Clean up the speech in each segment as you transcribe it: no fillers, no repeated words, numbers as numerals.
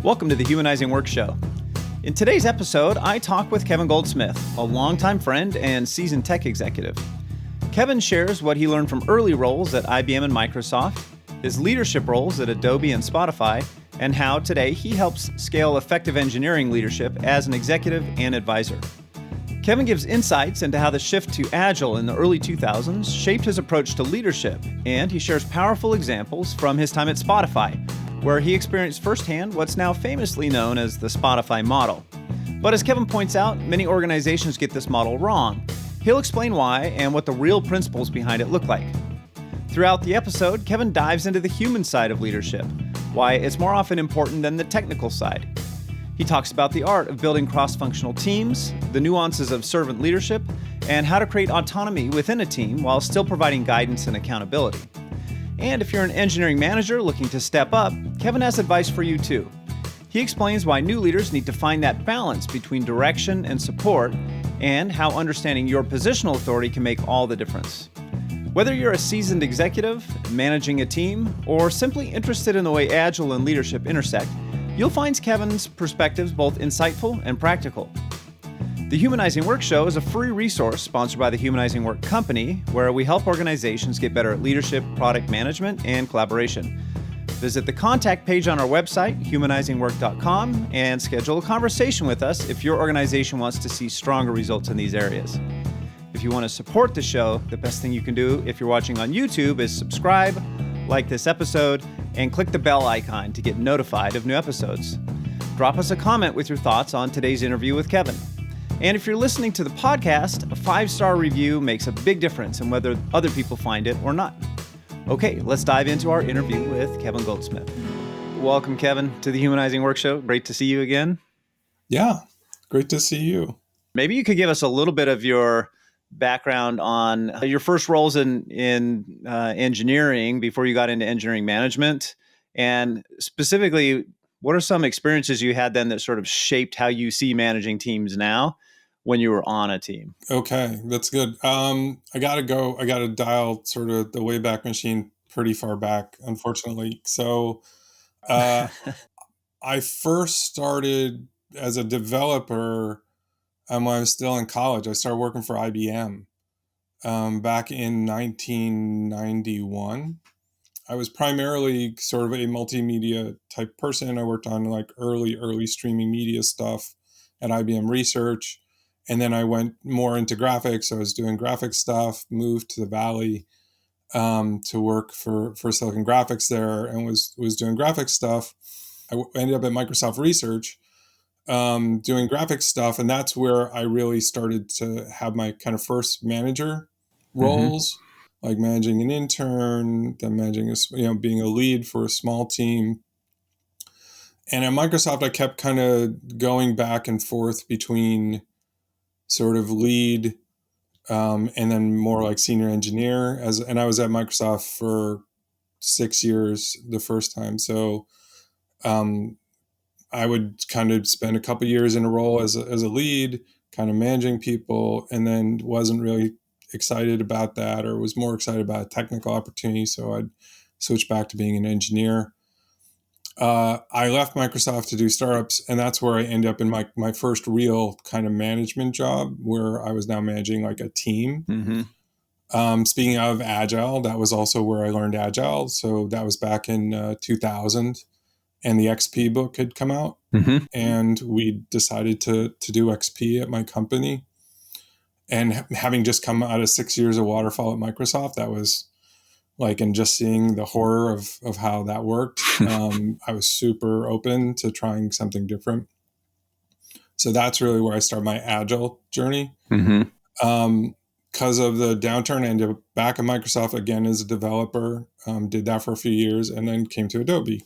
Welcome to the Humanizing Work Show. In today's episode, I talk with Kevin Goldsmith, a longtime friend and seasoned tech executive. Kevin shares what he learned from early roles at IBM and Microsoft, his leadership roles at Adobe and Spotify, and how today he helps scale effective engineering leadership as an executive and advisor. Kevin gives insights into how the shift to Agile in the early 2000s shaped his approach to leadership, and he shares powerful examples from his time at Spotify, where he experienced firsthand what's now famously known as the Spotify model. But as Kevin points out, many organizations get this model wrong. He'll explain why and what the real principles behind it look like. Throughout the episode, Kevin dives into the human side of leadership, why it's more often important than the technical side. He talks about the art of building cross-functional teams, the nuances of servant leadership, and how to create autonomy within a team while still providing guidance and accountability. And if you're an engineering manager looking to step up, Kevin has advice for you too. He explains why new leaders need to find that balance between direction and support, and how understanding your positional authority can make all the difference. Whether you're a seasoned executive, managing a team, or simply interested in the way Agile and leadership intersect, you'll find Kevin's perspectives both insightful and practical. The Humanizing Work Show is a free resource sponsored by the Humanizing Work Company, where we help organizations get better at leadership, product management, and collaboration. Visit the contact page on our website, humanizingwork.com, and schedule a conversation with us if your organization wants to see stronger results in these areas. If you want to support the show, the best thing you can do if you're watching on YouTube is subscribe, like this episode, and click the bell icon to get notified of new episodes. Drop us a comment with your thoughts on today's interview with Kevin. And if you're listening to the podcast, a 5-star review makes a big difference in whether other people find it or not. Okay, let's dive into our interview with Kevin Goldsmith. Welcome, Kevin, to the Humanizing Work Show. Great to see you again. Yeah, great to see you. Maybe you could give us a little bit of your background on your first roles in engineering before you got into engineering management. And specifically, what are some experiences you had then that sort of shaped how you see managing teams now when you were on a team? Okay, that's good. I got to dial sort of the Wayback Machine pretty far back, unfortunately. So I first started as a developer when I was still in college. I started working for IBM back in 1991. I was primarily sort of a multimedia type person. I worked on like early streaming media stuff at IBM Research. And then I went more into graphics. I was doing graphic stuff, moved to the Valley to work for Silicon Graphics there, and was doing graphic stuff. I ended up at Microsoft Research doing graphic stuff. And that's where I really started to have my kind of first manager roles, like managing an intern, then managing being a lead for a small team. And at Microsoft, I kept kind of going back and forth between sort of lead and then more like senior engineer. And I was at Microsoft for 6 years the first time. So I would kind of spend a couple years in a role as a lead, kind of managing people, and then wasn't really excited about that, or was more excited about a technical opportunity. So I'd switch back to being an engineer. I left Microsoft to do startups, and that's where I ended up in my first real kind of management job, where I was now managing like a team. Speaking of Agile, that was also where I learned Agile. So that was back in 2000, and the XP book had come out, and we decided to do XP at my company. And having just come out of 6 years of waterfall at Microsoft, that was like, and just seeing the horror of how that worked, I was super open to trying something different. So that's really where I started my Agile journey. Because of the downturn, I ended up back at Microsoft again as a developer, did that for a few years, and then came to Adobe.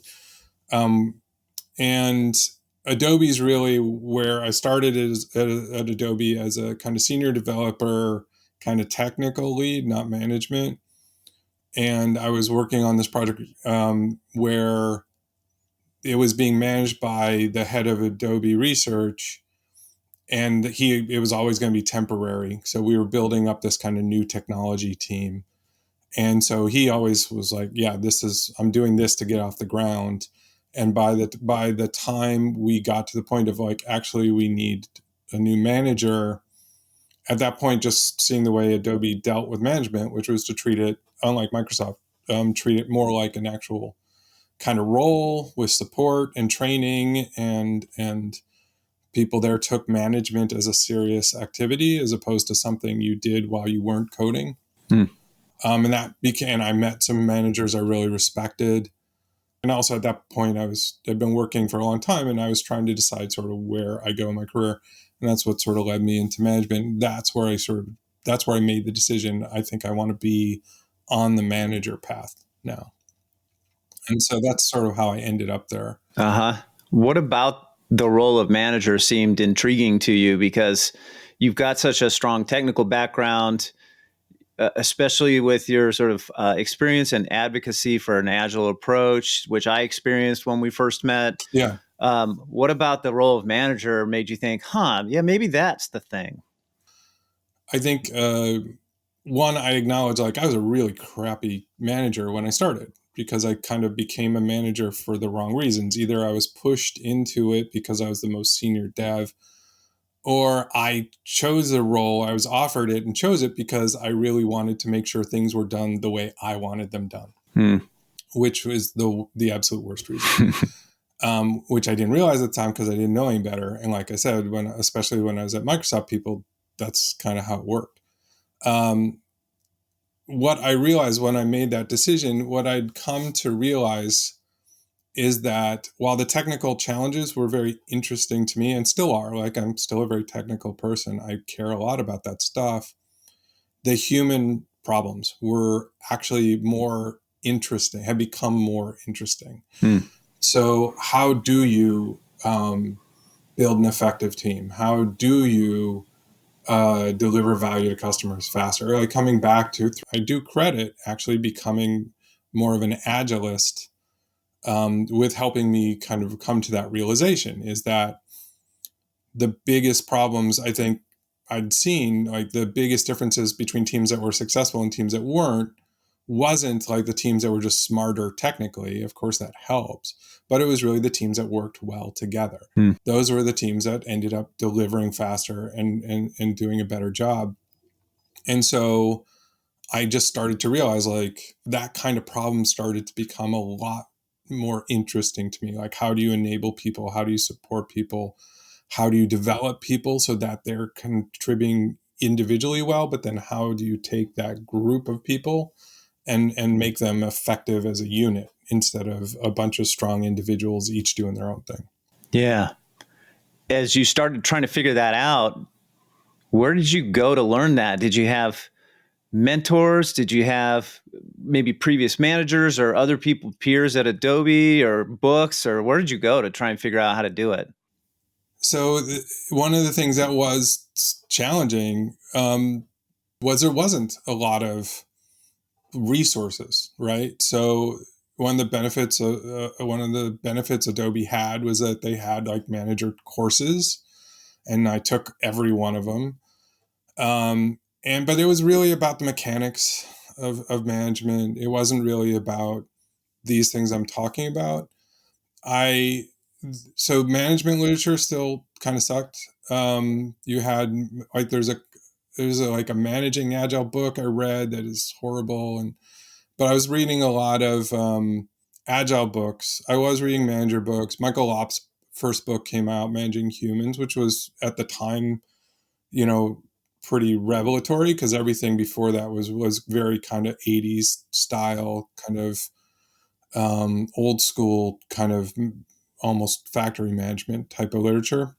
And Adobe is really where I started at Adobe as a kind of senior developer, kind of technical lead, not management. And I was working on this project where it was being managed by the head of Adobe Research, and it was always going to be temporary. So we were building up this kind of new technology team. And so he always was like, yeah, I'm doing this to get off the ground. And by the time we got to the point of like, actually, we need a new manager, at that point, just seeing the way Adobe dealt with management, which was to treat it, unlike Microsoft, treat it more like an actual kind of role with support and training, and people there took management as a serious activity as opposed to something you did while you weren't coding. Hmm. And I met some managers I really respected. And also at that point, I'd been working for a long time, and I was trying to decide sort of where I go in my career. And that's what sort of led me into management. That's where I made the decision. I think I want to be on the manager path now. And so that's sort of how I ended up there. Uh-huh. What about the role of manager seemed intriguing to you because you've got such a strong technical background, especially with your sort of experience and advocacy for an agile approach, which I experienced when we first met. Yeah. What about the role of manager made you think, yeah, maybe that's the thing? I think, one, I acknowledge like I was a really crappy manager when I started because I kind of became a manager for the wrong reasons. Either I was pushed into it because I was the most senior dev, or I chose a role, I was offered it and chose it because I really wanted to make sure things were done the way I wanted them done, which was the absolute worst reason. Which I didn't realize at the time because I didn't know any better. And like I said, especially when I was at Microsoft, that's kind of how it worked. What I realized when I made that decision, what I'd come to realize is that while the technical challenges were very interesting to me and still are, like I'm still a very technical person, I care a lot about that stuff, the human problems were actually more interesting, have become more interesting. So how do you build an effective team? How do you deliver value to customers faster? Like coming back to, I do credit actually becoming more of an agilist with helping me kind of come to that realization, is that the biggest problems I think I'd seen, like the biggest differences between teams that were successful and teams that weren't, wasn't like the teams that were just smarter technically. Of course, that helps. But it was really the teams that worked well together. Those were the teams that ended up delivering faster and doing a better job. And so I just started to realize like that kind of problem started to become a lot more interesting to me. Like, how do you enable people? How do you support people? How do you develop people so that they're contributing individually well? But then how do you take that group of people and make them effective as a unit instead of a bunch of strong individuals each doing their own thing? Yeah. As you started trying to figure that out, where did you go to learn that? Did you have mentors? Did you have maybe previous managers or other people, peers at Adobe, or books, or where did you go to try and figure out how to do it? So one of the things that was challenging was there wasn't a lot of resources, right? So one of the benefits Adobe had was that they had like manager courses, and I took every one of them. But it was really about the mechanics of management. It wasn't really about these things I'm talking about. So management literature still kind of sucked. You had like there's like a managing agile book I read that is horrible, but I was reading a lot of agile books. I was reading manager books. Michael Lopp's first book came out, Managing Humans, which was at the time, pretty revelatory because everything before that was very kind of 80s style, kind of old school, kind of almost factory management type of literature.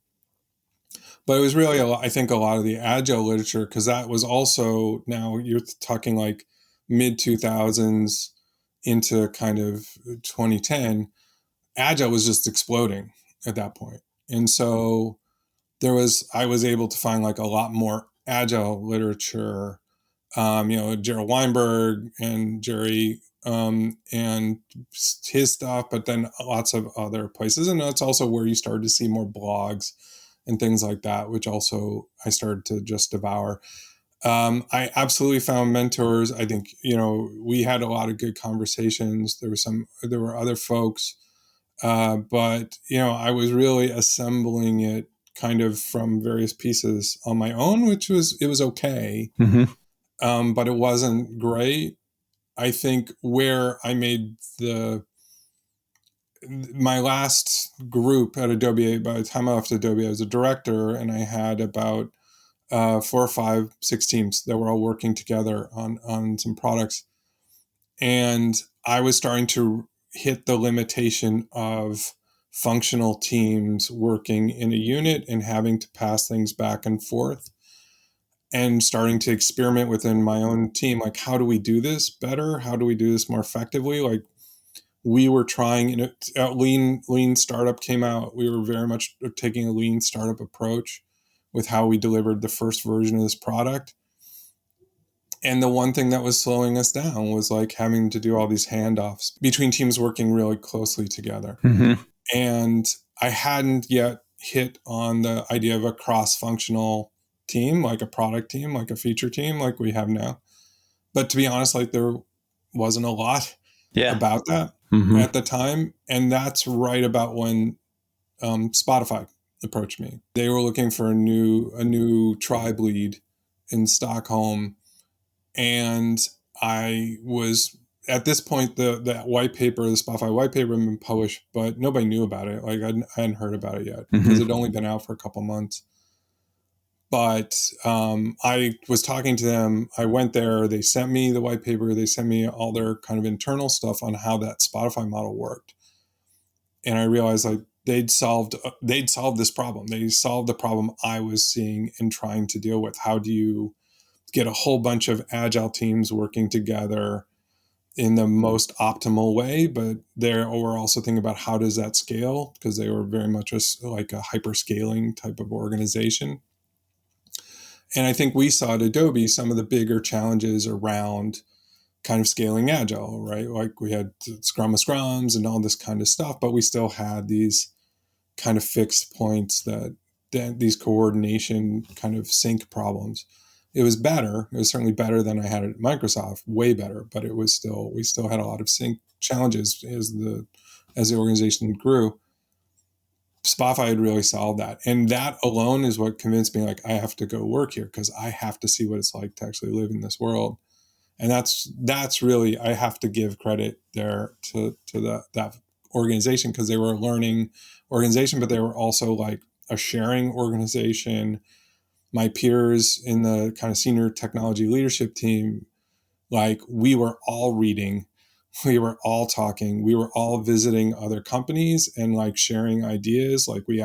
But it was really, I think, a lot of the agile literature, because that was also, now you're talking like mid 2000s into kind of 2010, agile was just exploding at that point. And so I was able to find like a lot more agile literature, Gerald Weinberg and Jerry and his stuff, but then lots of other places. And that's also where you started to see more blogs and things like that, which also I started to just devour. I absolutely found mentors. I think, we had a lot of good conversations. There were other folks But, I was really assembling it kind of from various pieces on my own, it was okay. Mm-hmm. But it wasn't great. I think where I made my last group at Adobe, by the time I left Adobe, I was a director, and I had about 4 or 5, 6 teams that were all working together on some products. And I was starting to hit the limitation of functional teams working in a unit and having to pass things back and forth, and starting to experiment within my own team. Like, how do we do this better? How do we do this more effectively? Like, we were trying, lean startup came out. We were very much taking a lean startup approach with how we delivered the first version of this product. And the one thing that was slowing us down was like having to do all these handoffs between teams working really closely together. Mm-hmm. And I hadn't yet hit on the idea of a cross-functional team, like a product team, like a feature team, like we have now. But to be honest, like there wasn't a lot about that at the time. And that's right about when Spotify approached me. They were looking for a new tribe lead in Stockholm. And I was, at this point, the white paper, the Spotify white paper had been published, but nobody knew about it. Like I hadn't heard about it yet because it'd only been out for a couple months. But I was talking to them. I went there. They sent me the white paper. They sent me all their kind of internal stuff on how that Spotify model worked. And I realized like they'd solved this problem. They solved the problem I was seeing and trying to deal with. How do you get a whole bunch of agile teams working together in the most optimal way? But we're also thinking about how does that scale, because they were very much like a hyper scaling type of organization. And I think we saw at Adobe some of the bigger challenges around kind of scaling agile, right? Like we had Scrum of Scrums and all this kind of stuff, but we still had these kind of fixed points that these coordination kind of sync problems. It was better. It was certainly better than I had at Microsoft, way better, but we still had a lot of sync challenges as the organization grew. Spotify had really solved that. And that alone is what convinced me, like, I have to go work here because I have to see what it's like to actually live in this world. And that's really, I have to give credit there to that organization, because they were a learning organization, but they were also like a sharing organization. My peers in the kind of senior technology leadership team, like we were all reading, we were all talking, we were all visiting other companies and like sharing ideas. Like we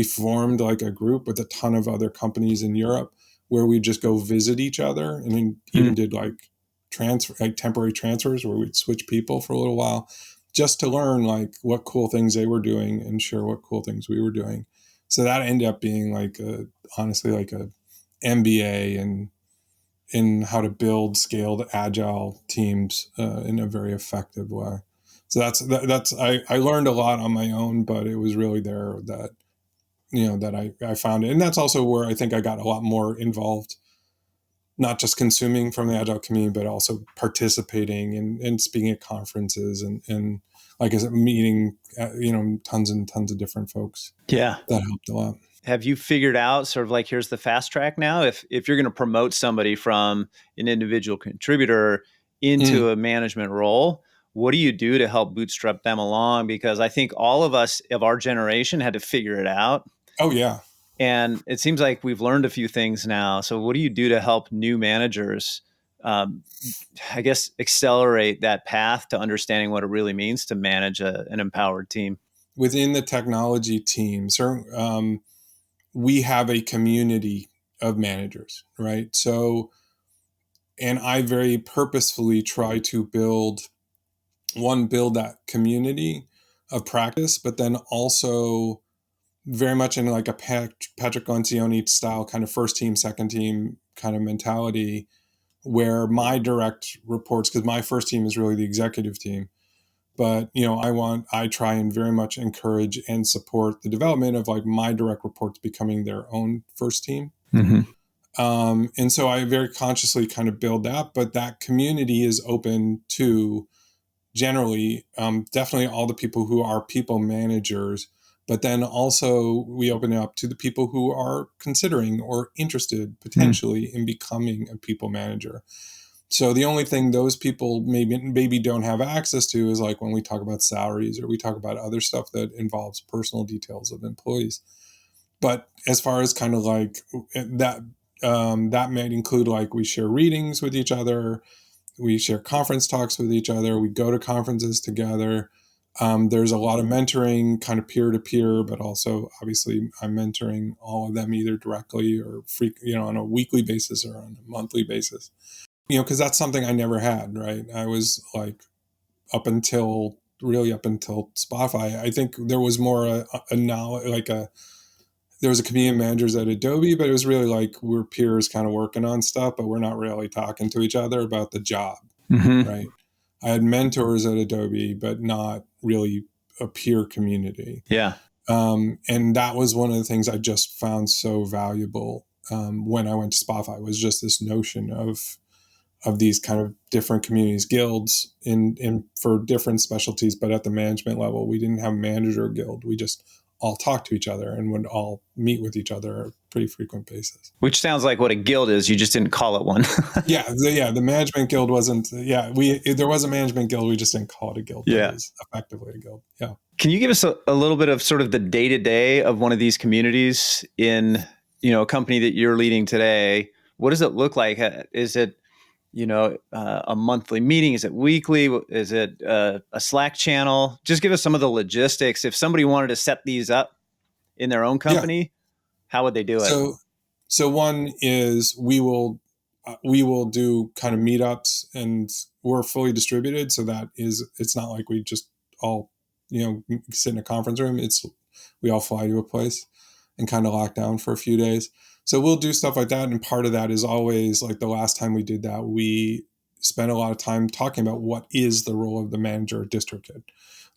formed like a group with a ton of other companies in Europe where we just go visit each other, and then even did like temporary transfers where we'd switch people for a little while just to learn like what cool things they were doing and share what cool things we were doing. So that ended up being like honestly like a MBA in how to build scaled agile teams in a very effective way. So I learned a lot on my own, but it was really there that I found it. And that's also where I think I got a lot more involved, not just consuming from the agile community, but also participating and speaking at conferences and like I said, meeting tons and tons of different folks. Yeah, that helped a lot. Have you figured out sort of like, here's the fast track now? If you're going to promote somebody from an individual contributor into a management role, what do you do to help bootstrap them along? Because I think all of us of our generation had to figure it out. Oh, yeah. And it seems like we've learned a few things now. So what do you do to help new managers, I guess, accelerate that path to understanding what it really means to manage an empowered team? Within the technology team, we have a community of managers, right? So, and I very purposefully try to build that community of practice, but then also very much in like a Patrick Lencioni style kind of first team, second team kind of mentality, where my direct reports, because my first team is really the executive team, but I try and very much encourage and support the development of like my direct reports becoming their own first team. And so I very consciously kind of build that, but that community is open to generally, definitely all the people who are people managers, but then also we open it up to the people who are considering or interested potentially in becoming a people manager. So the only thing those people maybe don't have access to is like when we talk about salaries or we talk about other stuff that involves personal details of employees. But as far as kind of like that, that might include like we share readings with each other, we share conference talks with each other, we go to conferences together. There's a lot of mentoring, kind of peer to peer, but also obviously I'm mentoring all of them either directly or on a weekly basis or on a monthly basis. Because that's something I never had, right? I was like, up until Spotify, I think there was more a knowledge, there was a community of managers at Adobe, but it was really like we're peers kind of working on stuff, but we're not really talking to each other about the job, right? I had mentors at Adobe, but not really a peer community. Yeah. And that was one of the things I just found so valuable when I went to Spotify, was just this notion of these kind of different communities, guilds in for different specialties, but at the management level, we didn't have a manager guild. We just all talked to each other and would all meet with each other on a pretty frequent basis. Which sounds like what a guild is. You just didn't call it one. The management guild wasn't. There was a management guild. We just didn't call it a guild. Yeah, it was effectively a guild. Yeah. Can you give us a little bit of sort of the day to day of one of these communities in a company that you're leading today? What does it look like? Is it a monthly meeting? Is it weekly? Is it a Slack channel? Just give us some of the logistics. If somebody wanted to set these up in their own company, how would they do it? So one is we will do kind of meetups, and we're fully distributed. So it's not like we just all, sit in a conference room. We all fly to a place and kind of lock down for a few days. So we'll do stuff like that. And part of that is always like the last time we did that, we spent a lot of time talking about what is the role of the manager at DistroKid.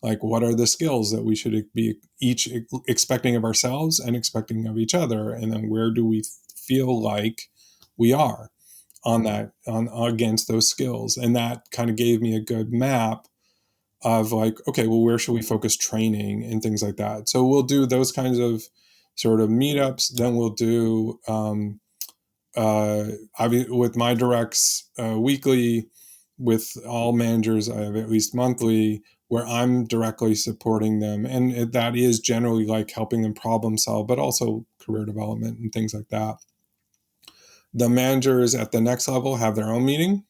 Like, what are the skills that we should be each expecting of ourselves and expecting of each other? And then where do we feel like we are on against those skills? And that kind of gave me a good map of like, okay, well, where should we focus training and things like that? So we'll do those kinds of sort of meetups. Then we'll do with my directs weekly. With all managers, I have at least monthly, where I'm directly supporting them, and that is generally like helping them problem solve, but also career development and things like that. The managers at the next level have their own meeting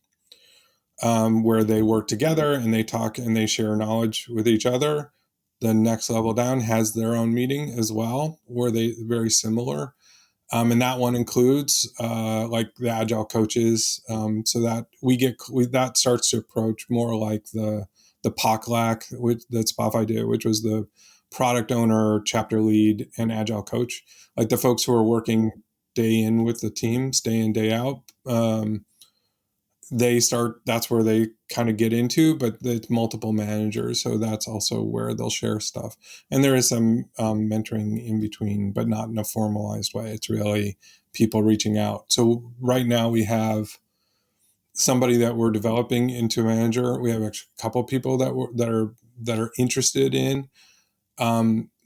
where they work together and they talk and they share knowledge with each other. The next level down has their own meeting as well, where they very similar. And that one includes like the Agile coaches, so that that starts to approach more like the POCLAC that Spotify did, which was the product owner, chapter lead, and Agile coach, like the folks who are working day in with the teams, day in, day out. That's where they kind of get into, but it's multiple managers. So that's also where they'll share stuff. And there is some mentoring in between, but not in a formalized way. It's really people reaching out. So right now we have somebody that we're developing into a manager. We have a couple of people that are interested in.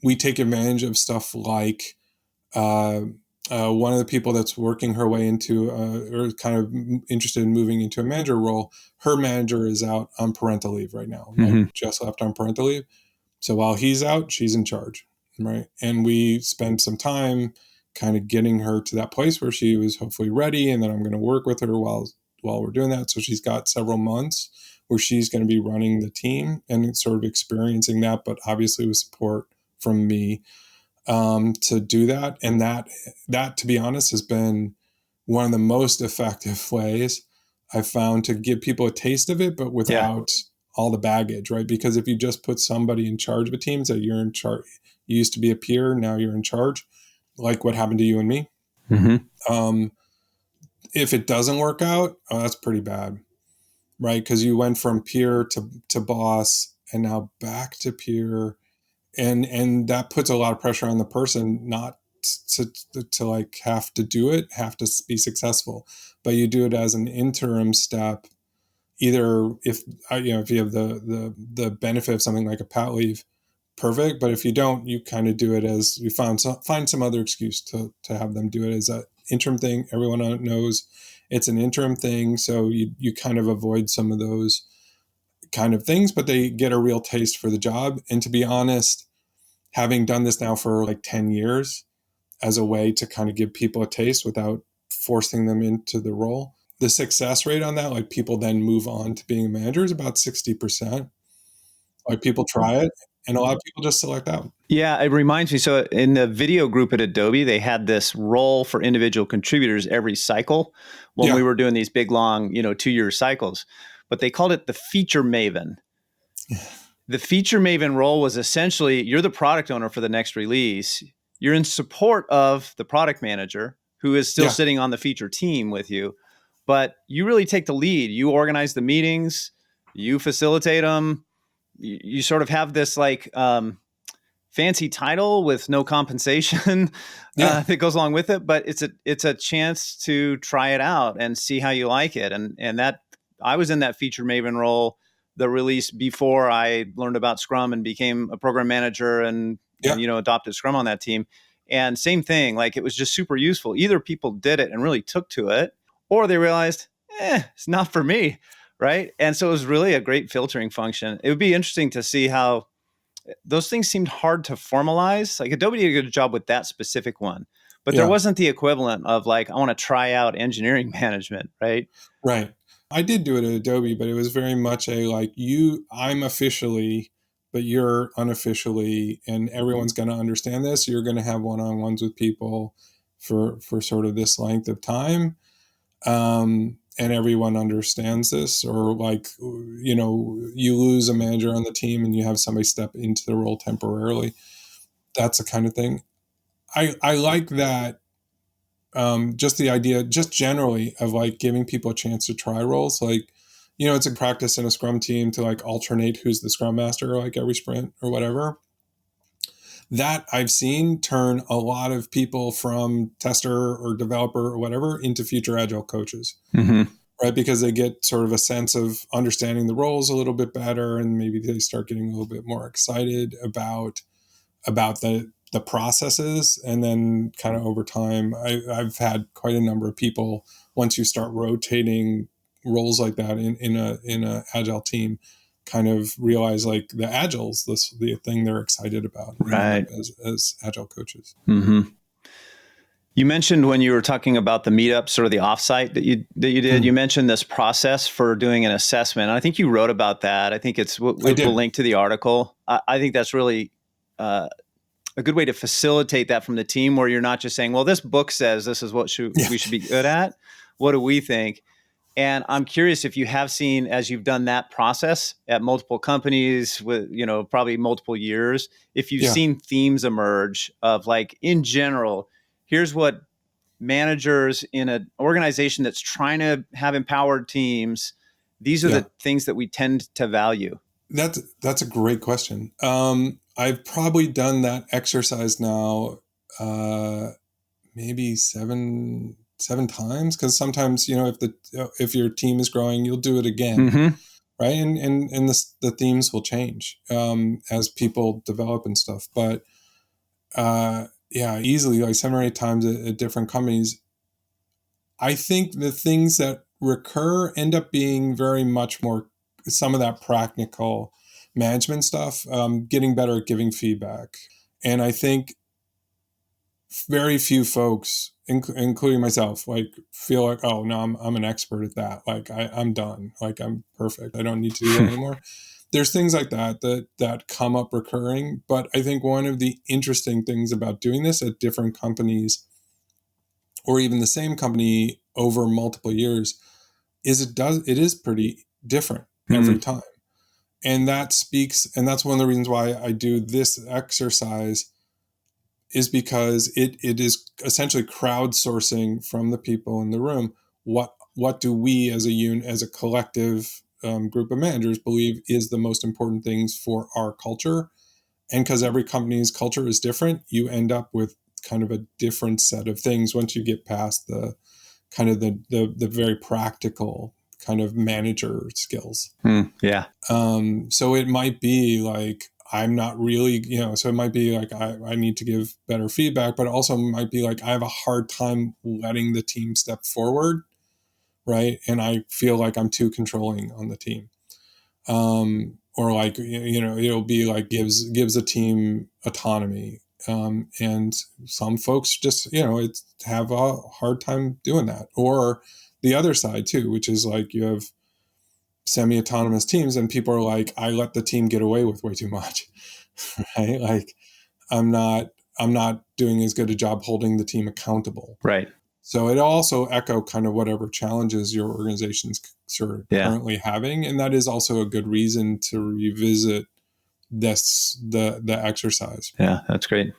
We take advantage of stuff like one of the people that's working her way into or kind of interested in moving into a manager role, her manager is out on parental leave right now, like just left on parental leave. So while he's out, she's in charge, right? And we spent some time kind of getting her to that place where she was hopefully ready, and then I'm going to work with her while we're doing that. So she's got several months where she's going to be running the team and sort of experiencing that, but obviously with support from me to do that. And that, to be honest, has been one of the most effective ways I've found to give people a taste of it, but without all the baggage, right? Because if you just put somebody in charge of a team, so you're in charge, you used to be a peer, now you're in charge, like what happened to you and me. If it doesn't work out, that's pretty bad, right? Because you went from peer to boss and now back to peer. And that puts a lot of pressure on the person not to like have to do it, have to be successful, but you do it as an interim step, either if you have the benefit of something like a pat leave, perfect. But if you don't, you kind of do it as you find some other excuse to have them do it as an interim thing. Everyone knows it's an interim thing, so you kind of avoid some of those kind of things, but they get a real taste for the job. And to be honest, having done this now for like 10 years as a way to kind of give people a taste without forcing them into the role, the success rate on that, like people then move on to being a manager, is about 60%. Like people try it, and a lot of people just select out. Yeah, it reminds me. So in the video group at Adobe, they had this role for individual contributors every cycle when we were doing these big, long, 2-year cycles. But they called it the Feature Maven. The Feature Maven role was essentially, you're the product owner for the next release. You're in support of the product manager, who is still sitting on the feature team with you. But you really take the lead. You organize the meetings. You facilitate them. You sort of have this like fancy title with no compensation that goes along with it. But it's a chance to try it out and see how you like it. And that I was in that Feature Maven role, the release before I learned about Scrum and became a program manager and adopted Scrum on that team. And same thing, like it was just super useful. Either people did it and really took to it, or they realized, it's not for me, right? And so it was really a great filtering function. It would be interesting to see how those things seemed hard to formalize. Like Adobe did a good job with that specific one, but there wasn't the equivalent of like, I want to try out engineering management, right? Right. I did do it at Adobe, but it was very much a like I'm officially, but you're unofficially, and everyone's going to understand this. You're going to have one-on-ones with people for sort of this length of time. And everyone understands this, or like, you lose a manager on the team and you have somebody step into the role temporarily. That's the kind of thing. I like that. Just the idea, just generally, of like giving people a chance to try roles. Like, it's a practice in a Scrum team to like alternate who's the Scrum Master, like every sprint or whatever. That I've seen turn a lot of people from tester or developer or whatever into future Agile coaches, right? Because they get sort of a sense of understanding the roles a little bit better, and maybe they start getting a little bit more excited about the processes. And then kind of over time, I've had quite a number of people, once you start rotating roles like that in a Agile team, kind of realize like the Agile's the thing they're excited about, right? As Agile coaches. Mm-hmm. You mentioned when you were talking about the meetups or the offsite that you did, you mentioned this process for doing an assessment. And I think you wrote about that. I think we'll link to the article. I think that's really a good way to facilitate that from the team, where you're not just saying, well, this book says this is what we should be good at. What do we think? And I'm curious if you have seen, as you've done that process at multiple companies with, probably multiple years, if you've seen themes emerge of like, in general, here's what managers in an organization that's trying to have empowered teams, these are the things that we tend to value. That's a great question. I've probably done that exercise now, maybe seven times, because sometimes, if your team is growing, you'll do it again, right? And the themes will change as people develop and stuff. But easily like 7 or 8 times at different companies. I think the things that recur end up being very much more some of that practical management stuff, getting better at giving feedback. And I think very few folks, including myself, like feel like, oh no, I'm an expert at that. Like I'm done. Like I'm perfect. I don't need to do that anymore. There's things like that come up recurring. But I think one of the interesting things about doing this at different companies, or even the same company over multiple years, is it is pretty different every time. And that's one of the reasons why I do this exercise, is because it is essentially crowdsourcing from the people in the room. What do we as a collective group of managers believe is the most important things for our culture? And because every company's culture is different, you end up with kind of a different set of things once you get past the kind of the very practical kind of manager skills. Yeah. So it might be like, I'm not really, so it might be like, I need to give better feedback, but also might be like, I have a hard time letting the team step forward. Right. And I feel like I'm too controlling on the team. Or like, it'll be like gives a team autonomy. And some folks just, have a hard time doing that. Or the other side too, which is like you have semi-autonomous teams and people are like, I let the team get away with way too much. Right? Like I'm not doing as good a job holding the team accountable. Right. So it also echo kind of whatever challenges your organization's sort of currently having. And that is also a good reason to revisit the exercise. Yeah, that's great.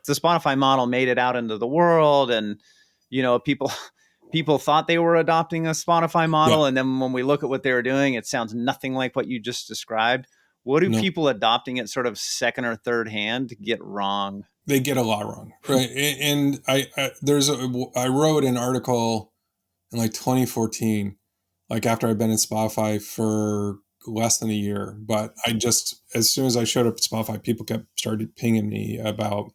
The Spotify model made it out into the world, and people thought they were adopting a Spotify model. And then when we look at what they were doing, it sounds nothing like what you just described. What do people adopting it sort of second or third hand get wrong? They get a lot wrong, right? And I wrote an article in like 2014, like after I'd been at Spotify for less than a year. But as soon as I showed up at Spotify, people started pinging me about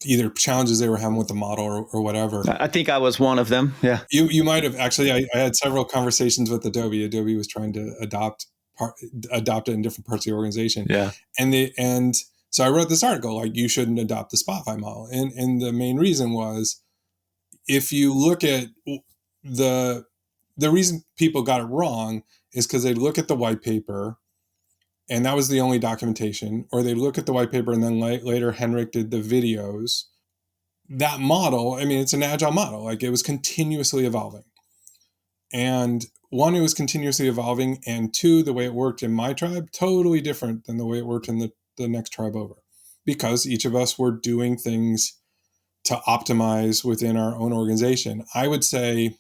either challenges they were having with the model or whatever. I think I was one of them. Yeah. You might have actually, I had several conversations with Adobe. Adobe was trying to adopt it in different parts of the organization. Yeah. And so I wrote this article, like, you shouldn't adopt the Spotify model. And the main reason was, if you look at the reason people got it wrong is because they look at the white paper and that was the only documentation, or they look at the white paper and then later Henrik did the videos. That model, I mean, it's an agile model. Like, it was continuously evolving. And one, it was continuously evolving. And two, the way it worked in my tribe, totally different than the way it worked in the next tribe over. Because each of us were doing things to optimize within our own organization. I would say,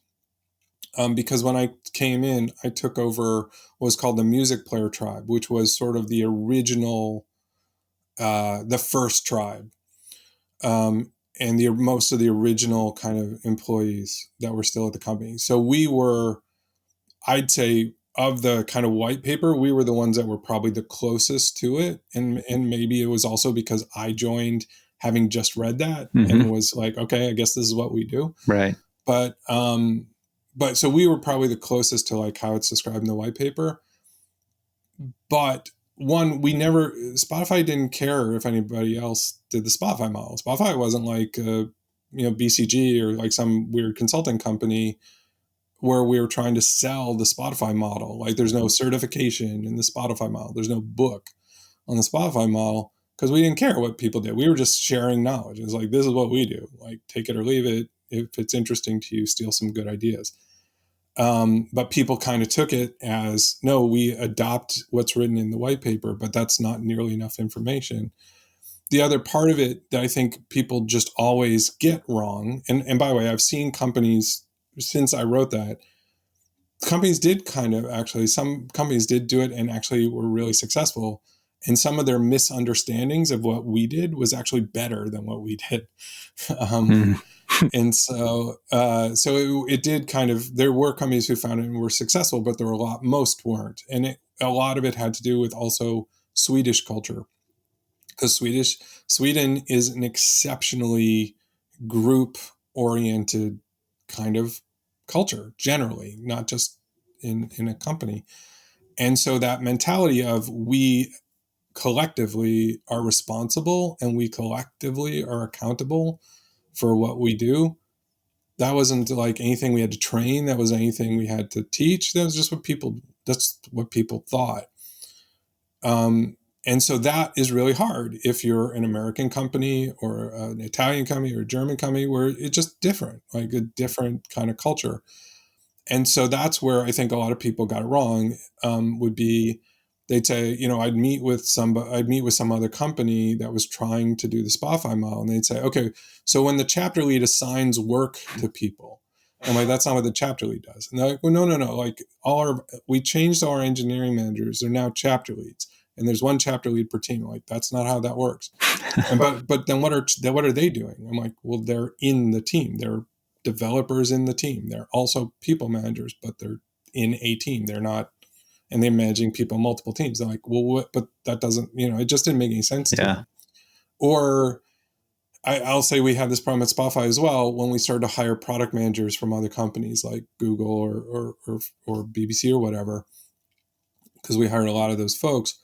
because when I came in, I took over what was called the music player tribe, which was sort of the original, the first tribe. And most of the original kind of employees that were still at the company. So we were, I'd say, of the kind of white paper, we were the ones that were probably the closest to it. And maybe it was also because I joined having just read that and was like, okay, I guess this is what we do. Right. But so we were probably the closest to like how it's described in the white paper. But one, Spotify didn't care if anybody else did the Spotify model. Spotify wasn't like, BCG or like some weird consulting company where we were trying to sell the Spotify model. Like, there's no certification in the Spotify model. There's no book on the Spotify model because we didn't care what people did. We were just sharing knowledge. It's like, this is what we do. Like, take it or leave it. If it's interesting to you, steal some good ideas. But people kind of took it as, no, we adopt what's written in the white paper, but that's not nearly enough information. The other part of it that I think people just always get wrong, and by the way, I've seen companies, since I wrote that, companies did some companies did do it and actually were really successful. And some of their misunderstandings of what we did was actually better than what we did. And so it did kind of, there were companies who found it and were successful, but there were most weren't. And a lot of it had to do with also Swedish culture, because Sweden is an exceptionally group oriented kind of culture generally, not just in a company. And so that mentality of we collectively are responsible and we collectively are accountable for what we do, that wasn't like anything we had to train. That was anything we had to teach. That was just that's what people thought. And so that is really hard if you're an American company or an Italian company or a German company, where it's just different, like a different kind of culture. And so that's where I think a lot of people got it wrong, would be, they'd say, I'd meet with some other company that was trying to do the Spotify model. And they'd say, okay, so when the chapter lead assigns work to people, I'm like, that's not what the chapter lead does. And they're like, well, no. Like, we changed all our engineering managers. They're now chapter leads. And there's one chapter lead per team. Like, that's not how that works. But then what are they doing? I'm like, well, they're in the team. They're developers in the team. They're also people managers, but they're in a team. They're not, and they're managing people, multiple teams. They're like, well, what? But that doesn't, it just didn't make any sense to them. Or I'll say we had this problem at Spotify as well when we started to hire product managers from other companies like Google or BBC or whatever, because we hired a lot of those folks.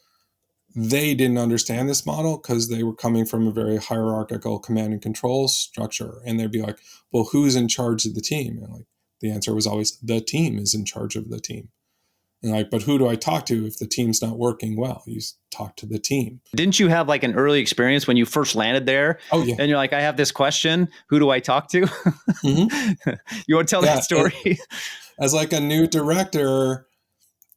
They didn't understand this model because they were coming from a very hierarchical command and control structure. And they'd be like, well, who's in charge of the team? And like the answer was always the team is in charge of the team. And like, but who do I talk to if the team's not working well? You talk to the team. Didn't you have like an early experience when you first landed there? Oh, yeah. And you're like, I have this question. Who do I talk to? Mm-hmm. You want to tell that story? As like a new director,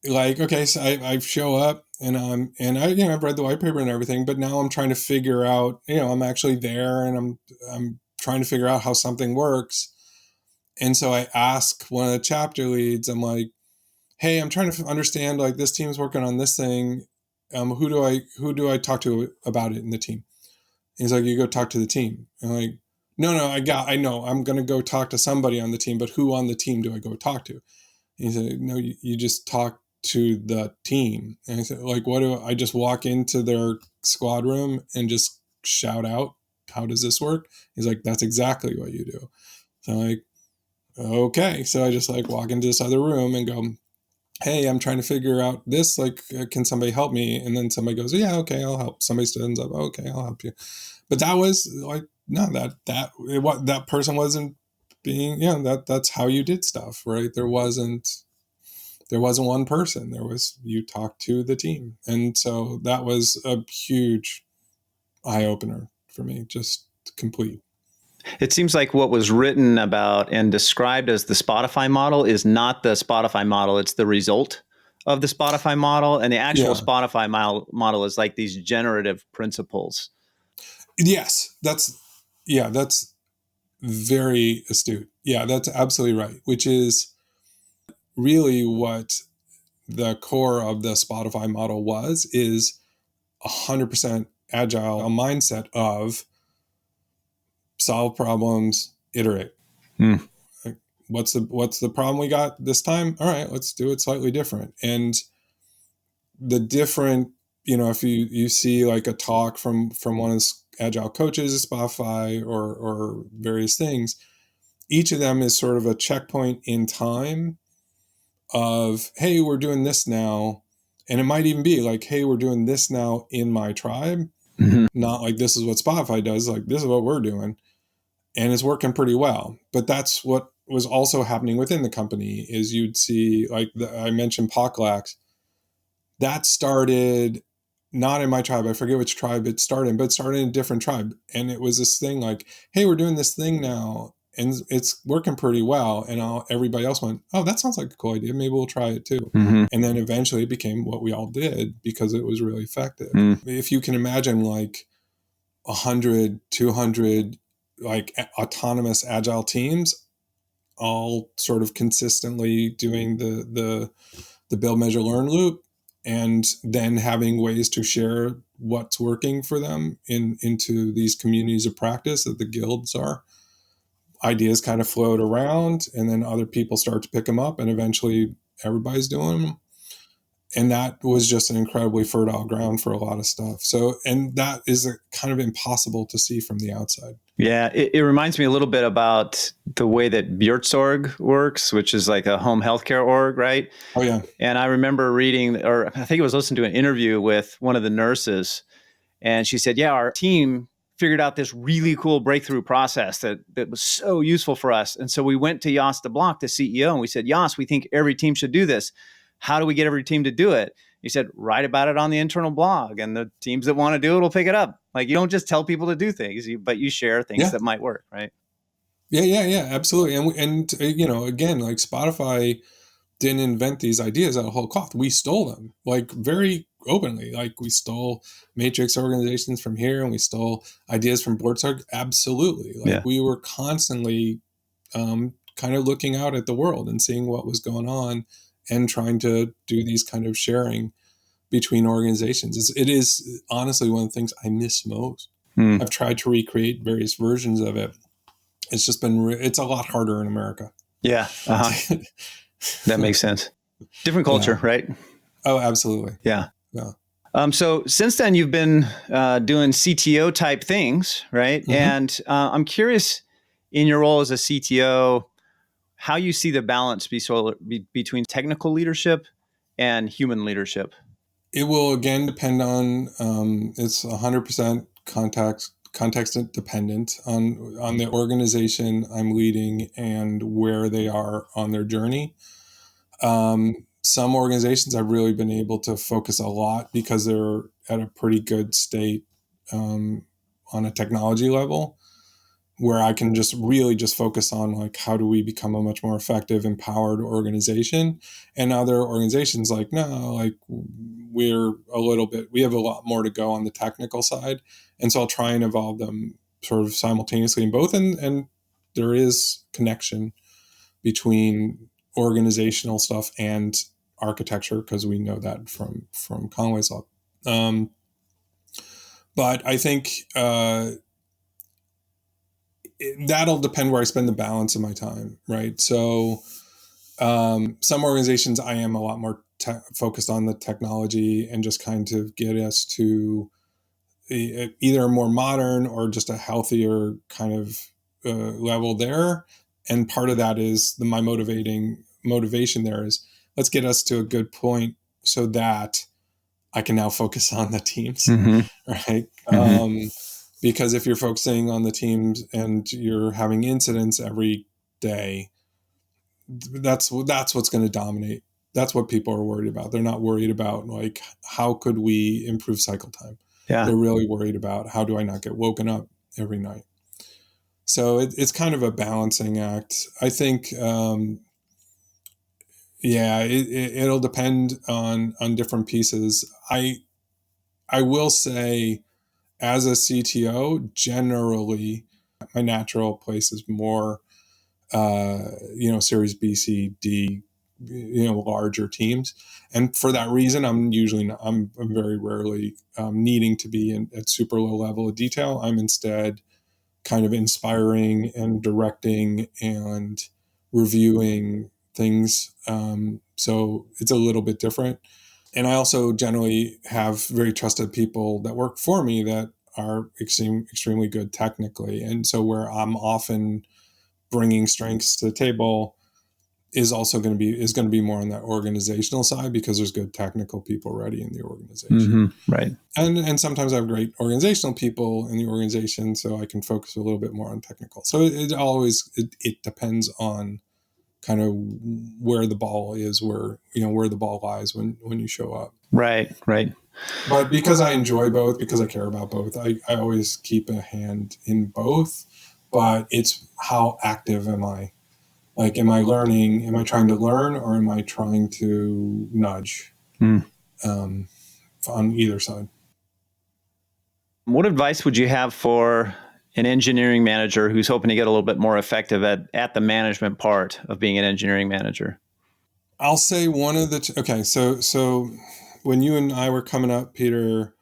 like, okay, so I show up and I've read the white paper and everything, but now I'm trying to figure out, I'm actually there and I'm trying to figure out how something works. And so I ask one of the chapter leads, I'm like, hey, I'm trying to understand, like, this team's working on this thing. Who do I talk to about it in the team? And he's like, you go talk to the team. And I'm like, no, I know I'm going to go talk to somebody on the team, but who on the team do I go talk to? And he said, no, you just talk to the team. And I said, like, what do I just walk into their squad room and just shout out, how does this work? He's like, that's exactly what you do. So I'm like, okay. So I just like walk into this other room and go, hey, I'm trying to figure out this, like, can somebody help me? And then somebody goes, yeah, okay, I'll help. Somebody stands up, okay, I'll help you. But that was like, no, that person wasn't being, that's how you did stuff, right? There wasn't one person. You talked to the team. And so that was a huge eye opener for me, just complete. It seems like what was written about and described as the Spotify model is not the Spotify model. It's the result of the Spotify model. And the actual Spotify model is like these generative principles. Yes, that's very astute. Yeah, that's absolutely right, which is really what the core of the Spotify model is 100% agile, a mindset of solve problems, iterate. Like, what's the problem we got this time? All right, let's do it slightly different. And the different, if you see like a talk from one of the agile coaches at Spotify or various things, each of them is sort of a checkpoint in time of, hey, we're doing this now. And it might even be like, hey, we're doing this now in my tribe. Mm-hmm. Not like this is what Spotify does, like this is what we're doing. And it's working pretty well. But that's what was also happening within the company is you'd see, like I mentioned Poclax, that started not in my tribe. I forget which tribe it started in, but it started in a different tribe. And it was this thing like, hey, we're doing this thing now and it's working pretty well. And everybody else went, oh, that sounds like a cool idea. Maybe we'll try it too. Mm-hmm. And then eventually it became what we all did because it was really effective. If you can imagine like 100, 200 like autonomous agile teams all sort of consistently doing the build, measure, learn loop, and then having ways to share what's working for them into these communities of practice that the guilds are. Ideas kind of float around and then other people start to pick them up and eventually everybody's doing them. And that was just an incredibly fertile ground for a lot of stuff. So, and that is kind of impossible to see from the outside. Yeah, it reminds me a little bit about the way that Bjortsorg works, which is like a home healthcare org, right? Oh, yeah. And I remember reading, or I think it was listening to an interview with one of the nurses, and she said, yeah, our team figured out this really cool breakthrough process that was so useful for us. And so we went to Jos de Blok, the CEO, and we said, Jos, we think every team should do this. How do we get every team to do it? He said, write about it on the internal blog, and the teams that want to do it will pick it up. Like, you don't just tell people to do things, but you share things that might work, right? Yeah, absolutely. And again, like Spotify didn't invent these ideas out of whole cloth. We stole them, like very openly. Like we stole matrix organizations from here, and we stole ideas from Bjortsorg. Absolutely. Like we were constantly kind of looking out at the world and seeing what was going on and trying to do these kind of sharing between organizations. It is honestly one of the things I miss most. I've tried to recreate various versions of it. It's just been, it's a lot harder in America. Yeah. That makes sense. Different culture, Yeah. right? Oh, absolutely. Yeah. Yeah. So since then, you've been doing CTO type things, right? Mm-hmm. And I'm curious, in your role as a CTO, how you see the balance between technical leadership and human leadership. It will again depend on, it's 100% context dependent on the organization I'm leading and where they are on their journey. Some organizations I've really been able to focus a lot because they're at a pretty good state on a technology level, where I can just really just focus on like, how do we become a much more effective, empowered organization? And other organizations like, no, like we have a lot more to go on the technical side. And so I'll try and evolve them sort of simultaneously in both. And there is connection between organizational stuff and architecture, because we know that from Conway's law. But I think that'll depend where I spend the balance of my time, right? So some organizations I am a lot more focused on the technology and just kind of get us to either more modern or just a healthier kind of level there. And part of that is my motivation there is, let's get us to a good point so that I can now focus on the teams, right? Because if you're focusing on the teams and you're having incidents every day, that's what's going to dominate. That's what people are worried about. They're not worried about like, how could we improve cycle time? Yeah. They're really worried about, how do I not get woken up every night? So it's kind of a balancing act. I think, it'll depend on different pieces. I will say, as a CTO, generally, my natural place is more, Series B, C, D, larger teams. And for that reason, I'm very rarely needing to be at super low level of detail. I'm instead kind of inspiring and directing and reviewing things. So it's a little bit different. And I also generally have very trusted people that work for me that are extremely good technically. And so where I'm often bringing strengths to the table is going to be more on that organizational side, because there's good technical people already in the organization. Right. And sometimes I have great organizational people in the organization, so I can focus a little bit more on technical. So it depends on kind of where the ball is, where the ball lies when you show up. Right. But because I enjoy both, because I care about both, I always keep a hand in both. But it's, how active am I? Like, am I learning? Am I trying to learn, or am I trying to nudge on either side? What advice would you have for an engineering manager who's hoping to get a little bit more effective at the management part of being an engineering manager? I'll say one of the okay. So when you and I were coming up, Peter,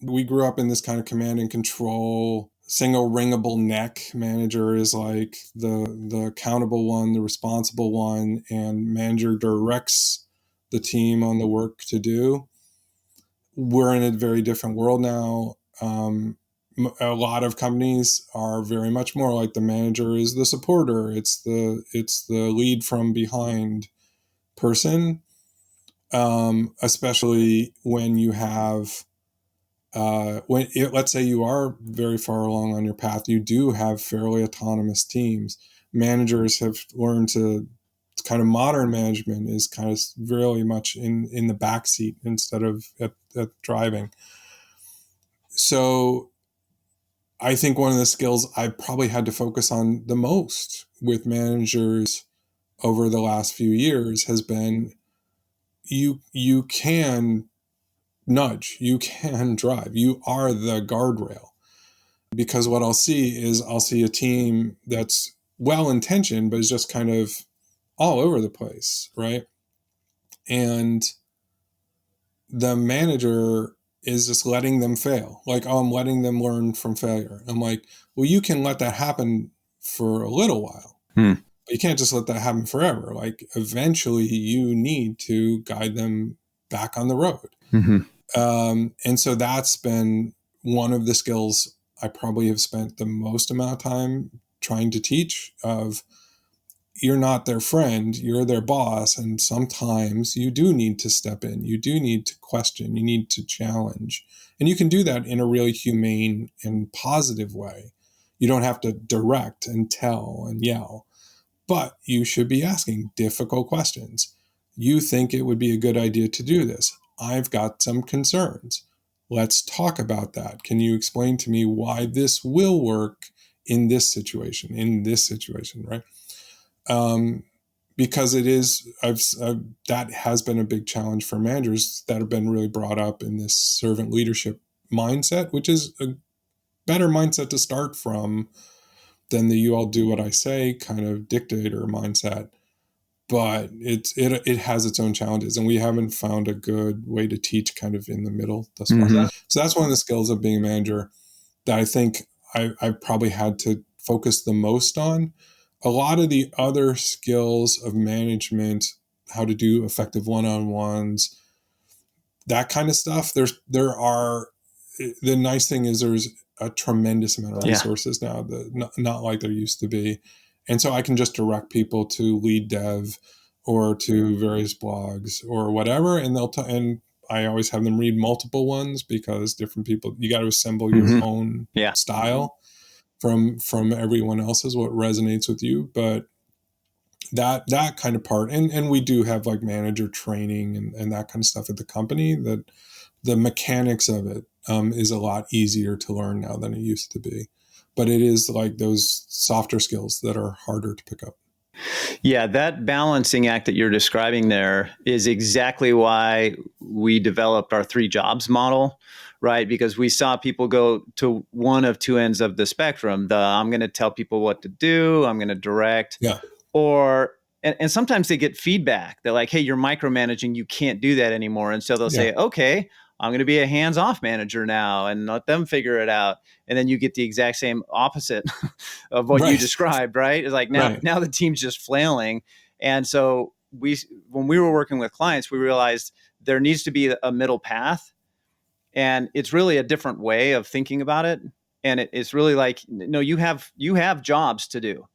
we grew up in this kind of command and control, single ringable neck. Manager is like the accountable one, the responsible one, and manager directs the team on the work to do. We're in a very different world now. A lot of companies are very much more like, the manager is the supporter. It's the lead from behind person. Especially when you have, let's say you are very far along on your path, you do have fairly autonomous teams. Managers have learned to, kind of modern management is kind of really much in the backseat instead of at driving. So I think one of the skills I probably had to focus on the most with managers over the last few years has been, you can nudge, you can drive, you are the guardrail. Because what I'll see a team that's well intentioned, but is just kind of all over the place, right? And the manager is just letting them fail. Like, oh, I'm letting them learn from failure. I'm like, well, you can let that happen for a little while. Hmm. But you can't just let that happen forever. Like eventually you need to guide them back on the road. Mm-hmm. And so that's been one of the skills I probably have spent the most amount of time trying to teach of you're not their friend, you're their boss. And sometimes you do need to step in, you do need to question, you need to challenge. And you can do that in a really humane and positive way. You don't have to direct and tell and yell, but you should be asking difficult questions. You think it would be a good idea to do this. I've got some concerns. Let's talk about that. Can you explain to me why this will work in this situation, right? Because it is, that has been a big challenge for managers that have been really brought up in this servant leadership mindset, which is a better mindset to start from than the you all do what I say kind of dictator mindset. But it has its own challenges, and we haven't found a good way to teach kind of in the middle thus far. Mm-hmm. So that's one of the skills of being a manager that I think I've probably had to focus the most on. A lot of the other skills of management, how to do effective one-on-ones, that kind of stuff. The nice thing is there's a tremendous amount of resources now that not like there used to be. And so I can just direct people to lead dev or to various blogs or whatever. And and I always have them read multiple ones because different people, you got to assemble your own style from everyone else's, what resonates with you. But that kind of part, and we do have like manager training and that kind of stuff at the company, that the mechanics of it is a lot easier to learn now than it used to be. But it is like those softer skills that are harder to pick up. Yeah, that balancing act that you're describing there is exactly why we developed our 3 jobs model, right? Because we saw people go to one of 2 ends of the spectrum. I'm going to tell people what to do, I'm going to direct. Yeah. And sometimes they get feedback. They're like, hey, you're micromanaging, you can't do that anymore. And so they'll say, okay, I'm going to be a hands-off manager now and let them figure it out. And then you get the exact same opposite of what you described, right? It's like now the team's just flailing. And so when we were working with clients, we realized there needs to be a middle path. And it's really a different way of thinking about it. And it's really like, no, you have jobs to do.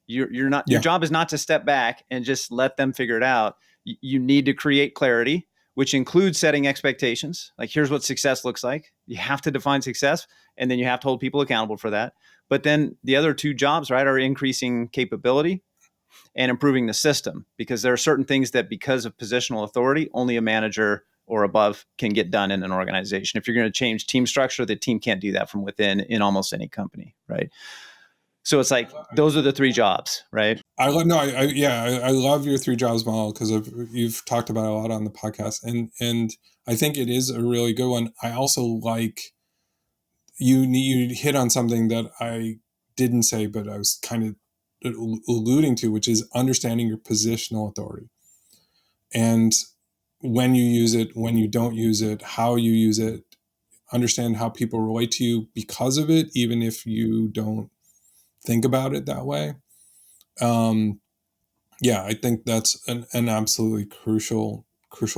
You're not, your job is not to step back and just let them figure it out. You need to create clarity, which includes setting expectations. Like, here's what success looks like. You have to define success, and then you have to hold people accountable for that. But then the other 2 jobs, right, are increasing capability and improving the system, because there are certain things that, because of positional authority, only a manager or above can get done in an organization. If you're going to change team structure, the team can't do that from within in almost any company, right? So it's like, those are the 3 jobs, right? I love your 3 jobs model, because you've talked about it a lot on the podcast, and I think it is a really good one. I also like you hit on something that I didn't say, but I was kind of alluding to, which is understanding your positional authority, and when you use it, when you don't use it, how you use it, understand how people relate to you because of it, even if you don't think about it that way. I think that's an absolutely crucial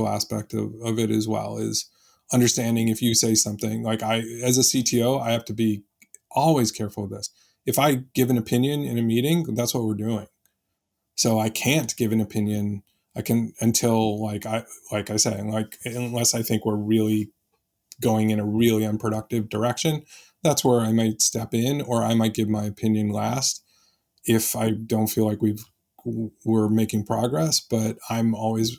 aspect of it as well, is understanding if you say something. Like, as a CTO, I have to be always careful of this. If I give an opinion in a meeting, that's what we're doing. So I can't give an opinion. I can until like I say, unless I think we're really going in a really unproductive direction, that's where I might step in, or I might give my opinion last if I don't feel like we're making progress. But I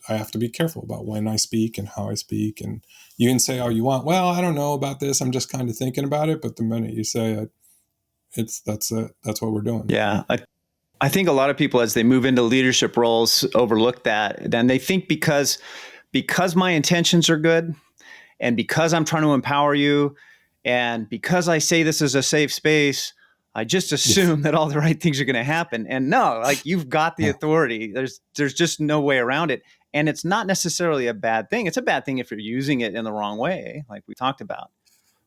have to be careful about when I speak and how I speak. And you can say all you want, well, I don't know about this, I'm just kind of thinking about it. But the minute you say it, that's what we're doing. Yeah. I think a lot of people, as they move into leadership roles, overlook that. And they think because my intentions are good, and because I'm trying to empower you, and because I say this is a safe space, I just assume that all the right things are going to happen. And no, like, you've got the authority. There's just no way around it. And it's not necessarily a bad thing. It's a bad thing if you're using it in the wrong way, like we talked about.